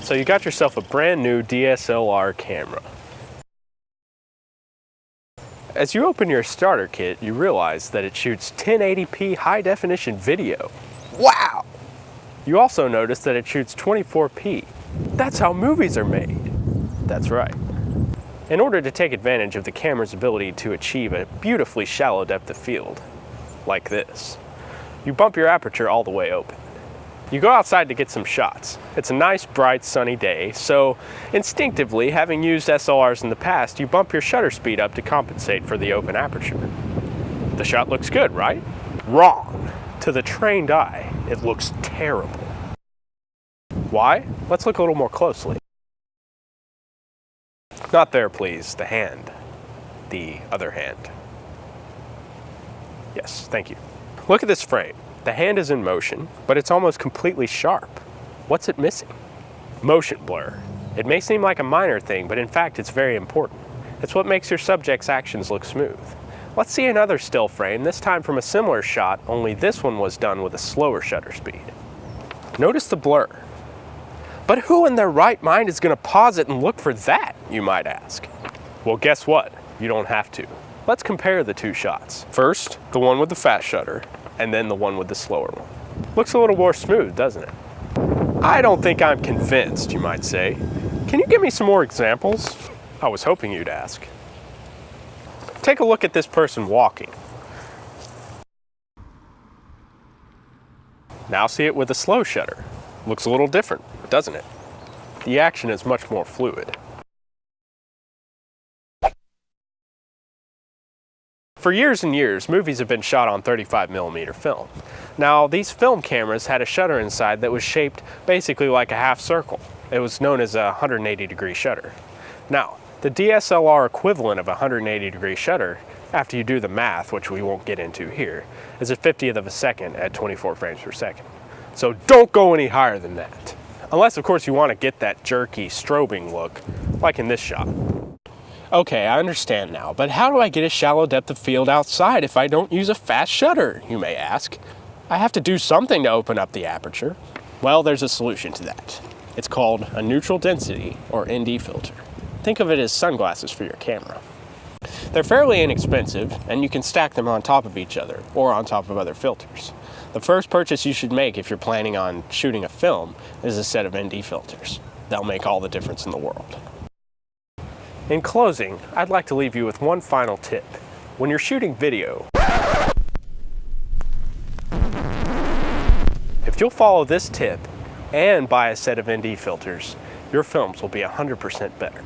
So you got yourself a brand new DSLR camera. As you open your starter kit, you realize that it shoots 1080p high definition video. Wow! You also notice that it shoots 24p. That's how movies are made. That's right. In order to take advantage of the camera's ability to achieve a beautifully shallow depth of field, like this, you bump your aperture all the way open. You go outside to get some shots. It's a nice, bright, sunny day, so instinctively, having used SLRs in the past, you bump your shutter speed up to compensate for the open aperture. The shot looks good, right? Wrong. To the trained eye, it looks terrible. Why? Let's look a little more closely. Not there, please. The hand. The other hand. Yes, thank you. Look at this frame. The hand is in motion, but it's almost completely sharp. What's it missing? Motion blur. It may seem like a minor thing, but in fact it's very important. It's what makes your subject's actions look smooth. Let's see another still frame, this time from a similar shot, only this one was done with a slower shutter speed. Notice the blur. But who in their right mind is going to pause it and look for that, you might ask? Well, guess what? You don't have to. Let's compare the two shots. First, the one with the fast shutter, and then the one with the slower one. Looks a little more smooth, doesn't it? I don't think I'm convinced, you might say. Can you give me some more examples? I was hoping you'd ask. Take a look at this person walking. Now see it with a slow shutter. Looks a little different, doesn't it? The action is much more fluid. For years and years, movies have been shot on 35mm film. Now, these film cameras had a shutter inside that was shaped basically like a half circle. It was known as a 180-degree shutter. Now, the DSLR equivalent of a 180-degree shutter, after you do the math, which we won't get into here, is a 50th of a second at 24 frames per second. So don't go any higher than that. Unless, of course, you want to get that jerky, strobing look, like in this shot. Okay, I understand now, but how do I get a shallow depth of field outside if I don't use a fast shutter, you may ask? I have to do something to open up the aperture. Well, there's a solution to that. It's called a neutral density, or ND filter. Think of it as sunglasses for your camera. They're fairly inexpensive, and you can stack them on top of each other, or on top of other filters. The first purchase you should make if you're planning on shooting a film is a set of ND filters. They'll make all the difference in the world. In closing, I'd like to leave you with one final tip. When you're shooting video, if you'll follow this tip and buy a set of ND filters, your films will be 100% better.